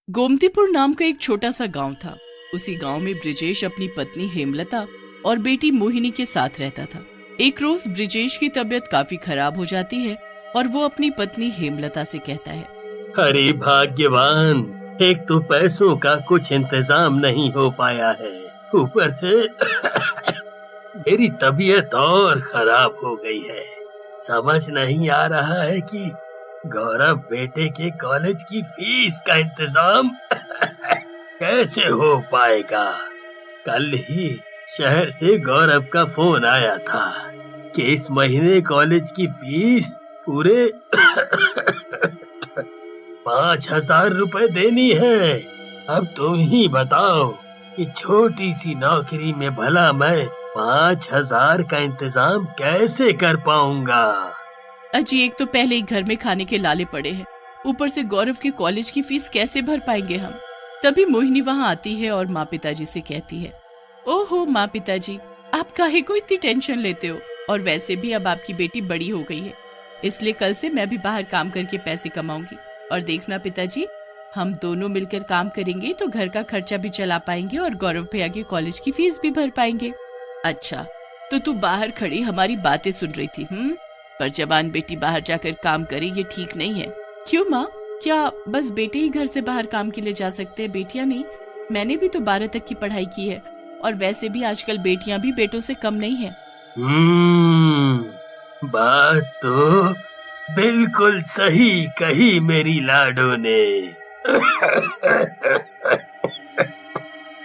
गोमतीपुर नाम का एक छोटा सा गांव था। उसी गांव में ब्रिजेश अपनी पत्नी हेमलता और बेटी मोहिनी के साथ रहता था। एक रोज ब्रिजेश की तबीयत काफी खराब हो जाती है और वो अपनी पत्नी हेमलता से कहता है, अरे भाग्यवान, एक तो पैसों का कुछ इंतजाम नहीं हो पाया है, ऊपर से मेरी तबीयत और खराब हो गई है। समझ नहीं आ रहा है कि गौरव बेटे के कॉलेज की फीस का इंतजाम कैसे हो पाएगा। कल ही शहर से गौरव का फोन आया था कि इस महीने कॉलेज की फीस पूरे 5,000 रुपए देनी है। अब तुम ही बताओ कि छोटी सी नौकरी में भला मैं 5,000 का इंतजाम कैसे कर पाऊंगा। अजी एक तो पहले ही घर में खाने के लाले पड़े हैं, ऊपर से गौरव के कॉलेज की फीस कैसे भर पाएंगे हम। तभी मोहिनी वहाँ आती है और माँ पिताजी से कहती है, ओहो माँ पिताजी, आप काहे को इतनी टेंशन लेते हो, और वैसे भी अब आपकी बेटी बड़ी हो गई है, इसलिए कल से मैं भी बाहर काम करके पैसे कमाऊंगी। और देखना पिताजी, हम दोनों मिलकर काम करेंगे तो घर का खर्चा भी चला पाएंगे और गौरव भैया के कॉलेज की फीस भी भर पाएंगे। अच्छा, तो तू बाहर खड़ी हमारी बातें सुन रही थी? पर जवान बेटी बाहर जाकर काम करे ये ठीक नहीं है। क्यों माँ, क्या बस बेटे ही घर से बाहर काम के लिए जा सकते हैं, बेटियां नहीं? मैंने भी तो 12 तक की पढ़ाई की है, और वैसे भी आजकल बेटियां भी बेटों से कम नहीं है। बात तो बिल्कुल सही कही मेरी लाडो ने।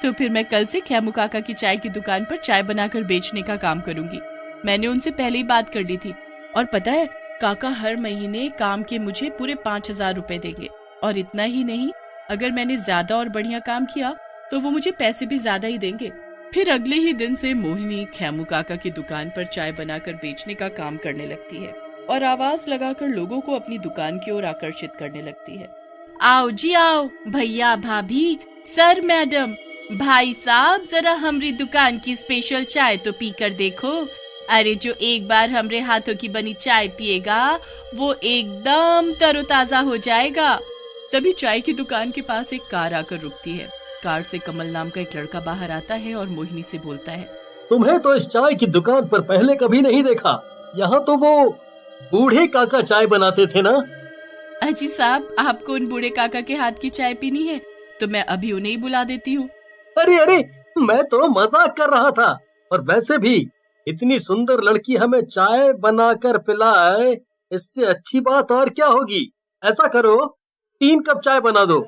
तो फिर मैं कल से खैमू काका की चाय की दुकान पर चाय बनाकर बेचने का काम करूंगी। मैंने उनसे पहले ही बात कर ली थी, और पता है काका हर महीने काम के मुझे पूरे 5,000 रुपए देंगे। और इतना ही नहीं, अगर मैंने ज्यादा और बढ़िया काम किया तो वो मुझे पैसे भी ज्यादा ही देंगे। फिर अगले ही दिन से मोहिनी खैमू काका की दुकान पर चाय बनाकर बेचने का काम करने लगती है और आवाज लगाकर लोगों को अपनी दुकान की ओर आकर्षित करने लगती है। आओ जी आओ, भैया भाभी, सर मैडम, भाई साहब, जरा हमारी दुकान की स्पेशल चाय तो पी कर देखो। अरे जो एक बार हमरे हाथों की बनी चाय पिएगा वो एकदम तरोताजा हो जाएगा। तभी चाय की दुकान के पास एक कार आकर रुकती है। कार से कमल नाम का एक लड़का बाहर आता है और मोहिनी से बोलता है, तुम्हें तो इस चाय की दुकान पर पहले कभी नहीं देखा। यहाँ तो वो बूढ़े काका चाय बनाते थे ना? अजी साहब, आपको उन बूढ़े काका के हाथ की चाय पीनी है तो मैं अभी उन्हें ही बुला देती हूँ। अरे मैं तो मजाक कर रहा था, और वैसे भी इतनी सुंदर लड़की हमें चाय बनाकर पिलाए, इससे अच्छी बात और क्या होगी। ऐसा करो, 3 कप चाय बना दो।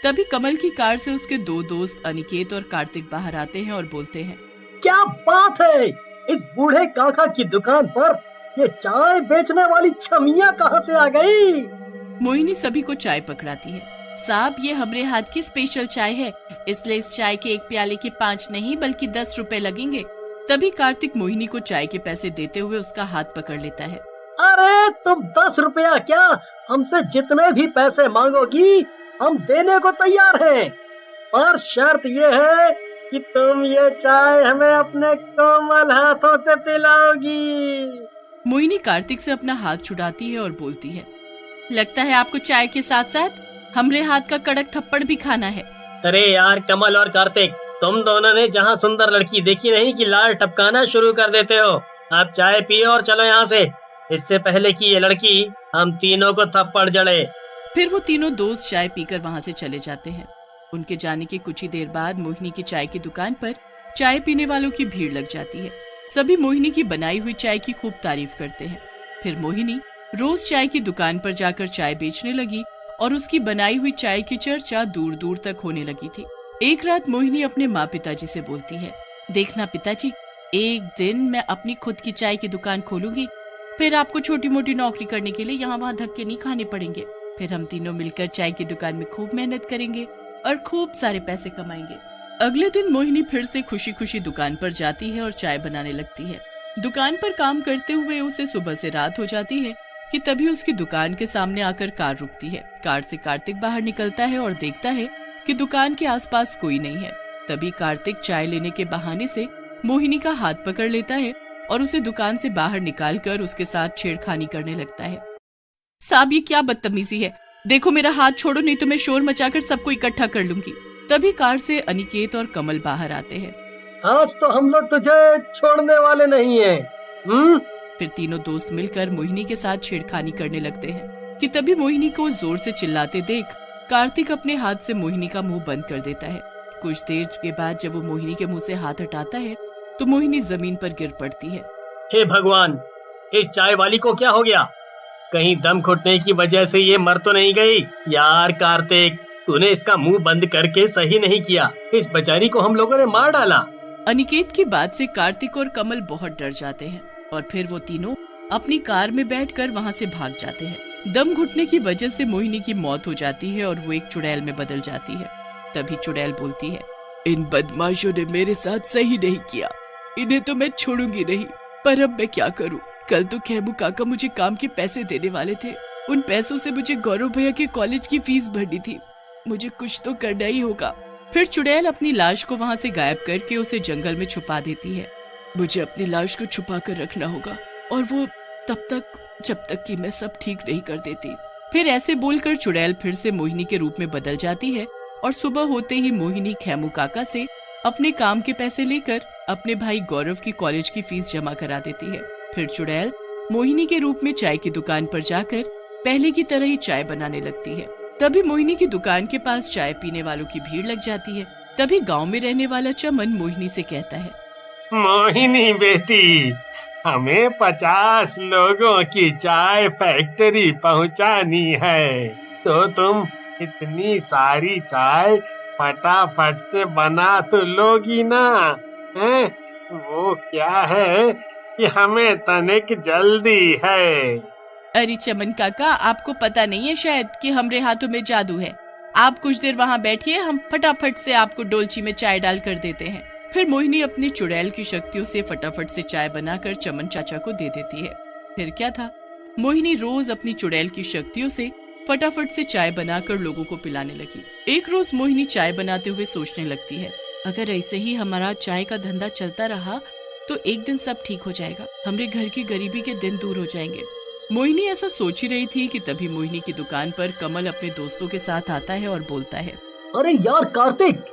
तभी कमल की कार से उसके 2 दोस्त अनिकेत और कार्तिक बाहर आते हैं और बोलते हैं, क्या बात है, इस बूढ़े काका की दुकान पर ये चाय बेचने वाली छमिया कहाँ से आ गई? मोहिनी सभी को चाय पकड़ाती है। साहब, ये हमरे हाथ की स्पेशल चाय है, इसलिए इस चाय के एक प्याले के 5 नहीं बल्कि 10 रुपए लगेंगे। तभी कार्तिक मोहिनी को चाय के पैसे देते हुए उसका हाथ पकड़ लेता है। अरे तुम 10 रुपया क्या, हमसे जितने भी पैसे मांगोगी हम देने को तैयार हैं, पर शर्त ये है कि तुम ये चाय हमें अपने कोमल हाथों से पिलाओगी। मोहिनी कार्तिक से अपना हाथ छुड़ाती है और बोलती है, लगता है आपको चाय के साथ साथ हमरे हाथ का कड़क थप्पड़ भी खाना है। अरे यार कमल और कार्तिक, तुम दोनों ने जहाँ सुंदर लड़की देखी नहीं कि लाल टपकाना शुरू कर देते हो। आप चाय पियो और चलो यहाँ से, इससे पहले कि ये लड़की हम तीनों को थप्पड़ जड़े। फिर वो तीनों दोस्त चाय पीकर वहाँ से चले जाते हैं। उनके जाने के कुछ ही देर बाद मोहिनी की चाय की दुकान पर चाय पीने वालों की भीड़ लग जाती है। सभी मोहिनी की बनाई हुई चाय की खूब तारीफ करते हैं। फिर मोहिनी रोज चाय की दुकान पर जाकर चाय बेचने लगी और उसकी बनाई हुई चाय की चर्चा दूर दूर तक होने लगी थी। एक रात मोहिनी अपने माँ पिताजी से बोलती है, देखना पिताजी, एक दिन मैं अपनी खुद की चाय की दुकान खोलूंगी, फिर आपको छोटी मोटी नौकरी करने के लिए यहाँ वहाँ धक्के नहीं खाने पड़ेंगे। फिर हम तीनों मिलकर चाय की दुकान में खूब मेहनत करेंगे और खूब सारे पैसे कमाएंगे। अगले दिन मोहिनी फिर से खुशी खुशी दुकान पर जाती है और चाय बनाने लगती है। दुकान पर काम करते हुए उसे सुबह से रात हो जाती है कि तभी उसकी दुकान के सामने आकर कार रुकती है। कार से कार्तिक बाहर निकलता है और देखता है कि दुकान के आसपास कोई नहीं है। तभी कार्तिक चाय लेने के बहाने से मोहिनी का हाथ पकड़ लेता है और उसे दुकान से बाहर निकालकर उसके साथ छेड़खानी करने लगता है। साहब, ये क्या बदतमीजी है, देखो मेरा हाथ छोड़ो, नहीं तो मैं शोर मचाकर सबको इकट्ठा कर लूंगी। तभी कार से अनिकेत और कमल बाहर आते हैं। आज तो हम लोग तुझे छोड़ने वाले नहीं हैं। फिर तीनों दोस्त मिलकर मोहिनी के साथ छेड़खानी करने लगते हैं कि तभी मोहिनी को जोर से चिल्लाते देख कार्तिक अपने हाथ से मोहिनी का मुंह बंद कर देता है। कुछ देर के बाद जब वो मोहिनी के मुंह से हाथ हटाता है तो मोहिनी जमीन पर गिर पड़ती है। हे भगवान, इस चाय वाली को क्या हो गया? कहीं दम घुटने की वजह से ये मर तो नहीं गई? यार कार्तिक, तूने इसका मुंह बंद करके सही नहीं किया। इस बेचारी को हम लोगों ने मार डाला। अनिकेत की बात से कार्तिक और कमल बहुत डर जाते हैं और फिर वो तीनों अपनी कार में बैठकर वहाँ से भाग जाते हैं। दम घुटने की वजह से मोहिनी की मौत हो जाती है और वो एक चुड़ैल में बदल जाती है। तभी चुड़ैल बोलती है, इन बदमाशों ने मेरे साथ सही नहीं किया, इन्हें तो मैं छोड़ूंगी नहीं। पर अब मैं क्या करूं? कल तो खेमू काका मुझे काम के पैसे देने वाले थे। उन पैसों से मुझे गौरव भैया के कॉलेज की फीस भरनी थी। मुझे कुछ तो करना ही होगा। फिर चुड़ैल अपनी लाश को वहाँ से गायब करके उसे जंगल में छुपा देती है। मुझे अपनी लाश को छुपा कर रखना होगा और वो तब तक जब तक कि मैं सब ठीक नहीं कर देती। फिर ऐसे बोलकर चुड़ैल फिर से मोहिनी के रूप में बदल जाती है और सुबह होते ही मोहिनी खेमू काका से अपने काम के पैसे लेकर अपने भाई गौरव की कॉलेज की फीस जमा करा देती है। फिर चुड़ैल मोहिनी के रूप में चाय की दुकान पर जाकर पहले की तरह ही चाय बनाने लगती है। तभी मोहिनी की दुकान के पास चाय पीने वालों की भीड़ लग जाती है। तभी गांव में रहने वाला चमन मोहिनी से कहता है, मोहिनी बेटी, हमें 50 लोगों की चाय फैक्ट्री पहुंचानी है, तो तुम इतनी सारी चाय फटाफट से बना तो लोगी ना? हैं? वो क्या है कि हमें तनिक जल्दी है। अरे चमन काका, आपको पता नहीं है शायद कि हमारे हाथों में जादू है। आप कुछ देर वहाँ बैठिए, हम फटाफट से आपको डोलची में चाय डाल कर देते हैं। फिर मोहिनी अपनी चुड़ैल की शक्तियों से फटाफट से चाय बनाकर चमन चाचा को दे देती है। फिर क्या था, मोहिनी रोज अपनी चुड़ैल की शक्तियों से फटाफट से चाय बनाकर लोगों को पिलाने लगी। एक रोज मोहिनी चाय बनाते हुए सोचने लगती है, अगर ऐसे ही हमारा चाय का धंधा चलता रहा तो एक दिन सब ठीक हो जाएगा, हमारे घर की गरीबी के दिन दूर हो जाएंगे। मोहिनी ऐसा सोच ही रही थी कि तभी मोहिनी की दुकान पर कमल अपने दोस्तों के साथ आता है और बोलता है, अरे यार कार्तिक,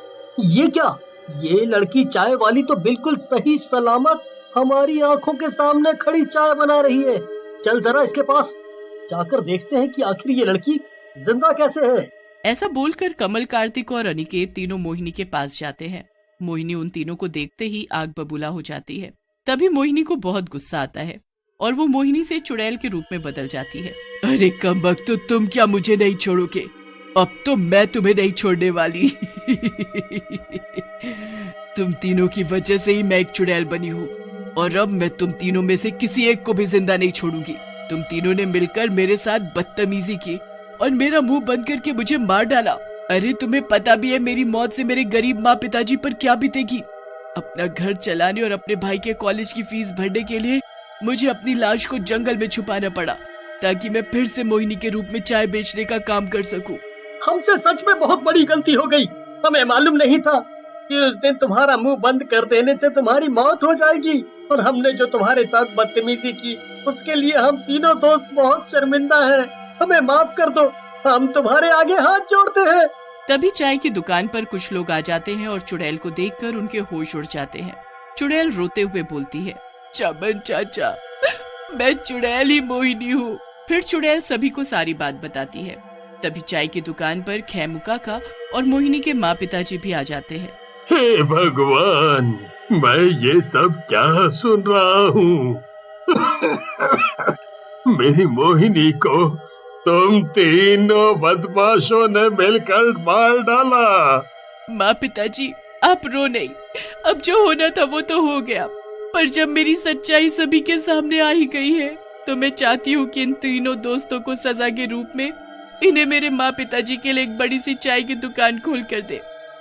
ये क्या? ये लड़की चाय वाली तो बिल्कुल सही सलामत हमारी आंखों के सामने खड़ी चाय बना रही है। चल जरा इसके पास जाकर देखते हैं कि आखिर ये लड़की जिंदा कैसे है। ऐसा बोलकर कमल, कार्तिक और अनिकेत तीनों मोहिनी के पास जाते हैं। मोहिनी उन तीनों को देखते ही आग बबूला हो जाती है। तभी मोहिनी को बहुत गुस्सा आता है और वो मोहिनी से चुड़ैल के रूप में बदल जाती है। अरे कमबख्त, तो तुम क्या मुझे नहीं छोड़ोगे? अब तो मैं तुम्हें नहीं छोड़ने वाली। तुम तीनों की वजह से ही मैं एक चुड़ैल बनी हूँ और अब मैं तुम तीनों में से किसी एक को भी जिंदा नहीं छोड़ूंगी। तुम तीनों ने मिलकर मेरे साथ बदतमीजी की और मेरा मुंह बंद करके मुझे मार डाला। अरे तुम्हें पता भी है मेरी मौत से मेरे गरीब माँ पिताजी पर क्या बीतेगी। अपना घर चलाने और अपने भाई के कॉलेज की फीस भरने के लिए मुझे अपनी लाश को जंगल में छुपाना पड़ा ताकि मैं फिर से मोहिनी के रूप में चाय बेचने का काम कर सकूं। हमसे सच में बहुत बड़ी गलती हो गई। हमें मालूम नहीं था कि उस दिन तुम्हारा मुंह बंद कर देने से तुम्हारी मौत हो जाएगी और हमने जो तुम्हारे साथ बदतमीजी की उसके लिए हम तीनों दोस्त बहुत शर्मिंदा हैं। हमें माफ कर दो, हम तुम्हारे आगे हाथ जोड़ते हैं। तभी चाय की दुकान पर कुछ लोग आ जाते हैं और चुड़ैल को देखकर उनके होश उड़ जाते हैं। चुड़ैल रोते हुए बोलती है, चमन चाचा, मैं चुड़ैल ही मोहिनी हूँ। फिर चुड़ैल सभी को सारी बात बताती है। तभी चाय की दुकान पर खेमू काका और मोहिनी के माँ पिताजी भी आ जाते हैं। हे भगवान, मैं ये सब क्या सुन रहा हूँ? मेरी मोहिनी को तुम तीनों बदमाशों ने मिलकर मार डाला। माँ पिताजी, आप रो नहीं, अब जो होना था वो तो हो गया, पर जब मेरी सच्चाई सभी के सामने आ ही गई है तो मैं चाहती हूँ कि इन तीनों दोस्तों को सजा के रूप में इन्हें मेरे माँ पिताजी के लिए एक बड़ी सी चाय की दुकान खोल कर दे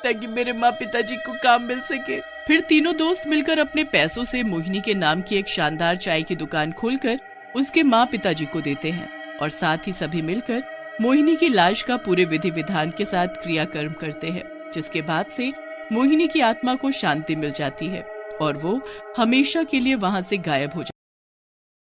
ताकि मेरे माँ पिताजी को काम मिल सके। फिर तीनों दोस्त मिलकर अपने पैसों से मोहिनी के नाम की एक शानदार चाय की दुकान खोलकर उसके माँ पिताजी को देते हैं और साथ ही सभी मिलकर मोहिनी की लाश का पूरे विधि विधान के साथ क्रियाकर्म करते हैं, जिसके बाद से मोहिनी की आत्मा को शांति मिल जाती है और वो हमेशा के लिए वहाँ से गायब हो जाती है।